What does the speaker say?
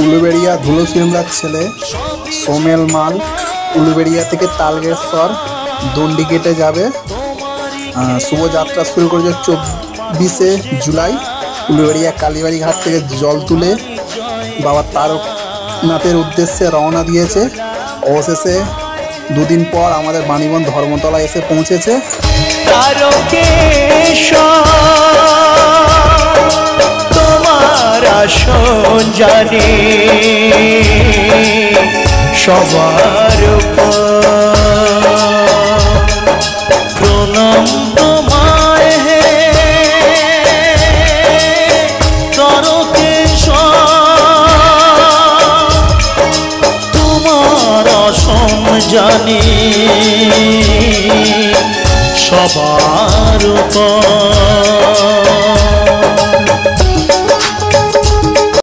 উলুবেড়িয়া ধুলোসিমলার ছেলে সোমেল মাল উলুবেড়িয়া থেকে তালগেশ্বর দণ্ডি কেটে যাবে। শুভযাত্রা শুরু করেছে 24শে জুলাই। উলুবেড়িয়া কালীবাড়ি ঘাট থেকে জল তুলে বাবা তারকনাথের উদ্দেশ্যে রওনা দিয়েছে। অবশেষে দুদিন পর আমাদের বাণীবন ধর্মতলা এসে পৌঁছেছে। তোমার আসন জানি সবার প্রণাম তোমায় হে তোমার আসন জানি সবার